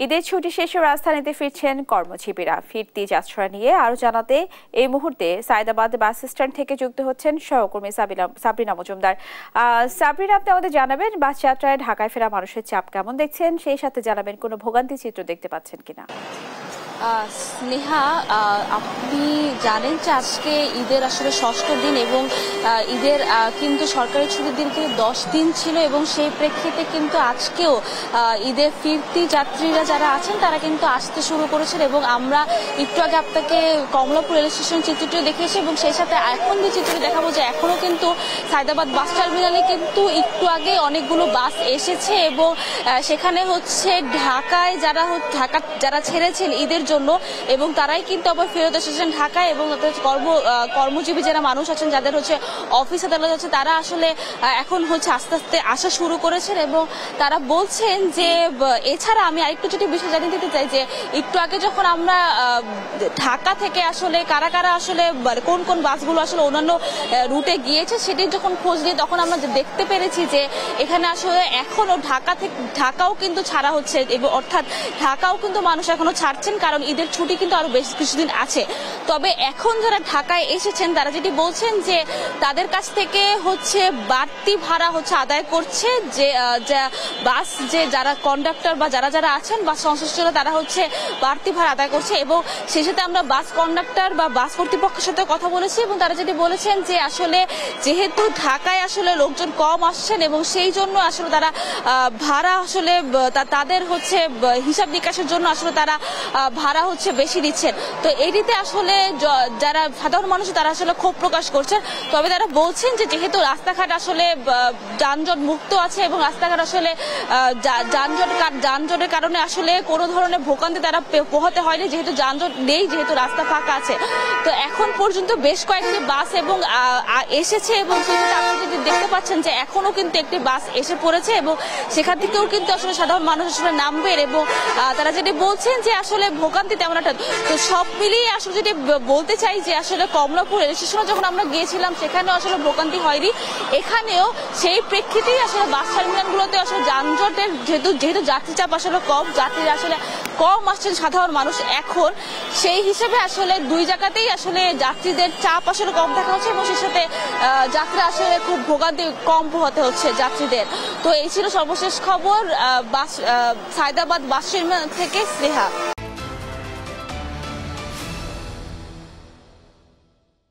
ঈদের ছুটি শেষে রাজধানীতে ফিরছেন কর্মজীবীরা। ফিরতি যাত্রা নিয়ে আরো জানাতে এই মুহূর্তে সায়দাবাদ বাস স্ট্যান্ড থেকে যুক্ত হচ্ছেন সহকর্মী সাবরিনা মজুমদার। সাবরিনা, আপনি আমাদের জানাবেন বাস যাত্রায় ঢাকায় ফেরা মানুষের চাপ কেমন দেখছেন, সেই সাথে জানাবেন কোনো ভোগান্তি চিত্র দেখতে পাচ্ছেন কিনা। স্নেহা, আপনি জানেন যে আজকে ঈদের আসলে ষষ্ঠ দিন এবং ঈদের কিন্তু সরকারি ছুটির দিন থেকে 10 দিন ছিল এবং সেই প্রেক্ষিতে কিন্তু আজকেও ঈদের ফিরতি যাত্রীরা যারা আছেন তারা কিন্তু আসতে শুরু করেছেন এবং আমরা একটু আগে আপনাকে কমলাপুর রেল স্টেশন চিত্রটিও দেখিয়েছি এবং সেই সাথে এখন যে চিত্রটি দেখাবো যে এখনো কিন্তু সায়দাবাদ বাস টার্মিনালে কিন্তু একটু আগে অনেকগুলো বাস এসেছে এবং সেখানে হচ্ছে ঢাকায় যারা ছেড়েছেন ঈদের জন্য এবং তারাই কিন্তু আবার ফেরত এসেছেন ঢাকায় এবং কর্মজীবী যারা মানুষ আছেন যাদের হচ্ছে অফিস আদালত আছে তারা আসলে এখন হচ্ছে আস্তে আস্তে আসা শুরু করেছেন এবং তারা বলছেন যে এছাড়া আমি আরেকটু যদি বিষয় জানিয়ে দিতে চাই যে একটু আগে যখন আমরা ঢাকা থেকে আসলে কারা কারা আসলে কোন কোন বাসগুলো আসলে অন্যান্য রুটে গিয়েছে সেটি যখন খোঁজ নিই তখন আমরা দেখতে পেরেছি যে এখানে আসলে এখনো ঢাকাও কিন্তু ছাড়া হচ্ছে এবং অর্থাৎ ঢাকাও কিন্তু মানুষ এখনো ছাড়ছেন, কারণ ঈদের ছুটি কিন্তু আরো বেশ কিছুদিন আছে। তবে এখন যারা ঢাকায় এসেছেন তারা যেটি বলছেন যে তাদের কাছ থেকে হচ্ছে বাড়তি ভাড়া হচ্ছে আদায় করছে, যে বাস যে যারা কন্ডাক্টর বা যারা আছেন বাস সংশ্লিষ্টরা তারা হচ্ছে বাড়তি ভাড়া আদায় করছে এবং সেই সাথে আমরা বাস কন্ডাক্টর বা বাস কর্তৃপক্ষের সাথে কথা বলেছি এবং তারা যেটি বলেছেন যে আসলে যেহেতু ঢাকায় আসলে লোকজন কম আসছেন এবং সেই জন্য আসলে তারা ভাড়া আসলে তাদের হচ্ছে হিসাব নিকাশের জন্য আসলে তারা ভাড়া হচ্ছে বেশি দিচ্ছেন। তো এটিতে আসলে যারা সাধারণ মানুষ তারা আসলে ক্ষোভ প্রকাশ করছেন। তবে তারা বলছেন যে যেহেতু রাস্তাঘাট আসলে যানজট মুক্ত আছে এবং রাস্তাঘাট আসলে যানজটের কারণে আসলে কোনো ধরনের ভোগান্তি তারা পোহাতে হয়নি, যেহেতু যানজট নেই, যেহেতু রাস্তা ফাঁকা আছে। তো এখন পর্যন্ত বেশ কয়েকটি বাস এবং এসেছে এবং সেখানে আপনি যদি দেখতে পাচ্ছেন যে এখনো কিন্তু একটি বাস এসে পড়েছে এবং সেখান থেকেও কিন্তু আসলে সাধারণ মানুষ আসলে নামবেন এবং তারা যেটি বলছেন যে আসলে ভোগান্তি তেমন একটা। তো সব মিলিয়ে আসলে যেটি বলতে চাই যে আসলে কমলাপুর রেল স্টেশনে যখন আমরা গিয়েছিলাম সেখানেও আসলে ভোগান্তি হয়নি, এখানেও সেই প্রেক্ষিতেই আসলে বাস টার্মিনালগুলোতে আসলে যানজটের যেহেতু যাত্রী চাপ আসলে কম, যাত্রীরা আসলে কম আসছেন সাধারণ মানুষ এখন, সেই হিসেবে আসলে দুই জায়গাতেই আসলে যাত্রীদের চাপ আসলে কম থাকা হচ্ছে এবং সেই সাথে যাত্রা আসলে খুব ভোগান্তি কম পোহাতে হচ্ছে যাত্রীদের। তো এই ছিল সর্বশেষ খবর সায়দাবাদ বাস টার্মিনাল থেকে স্নেহা।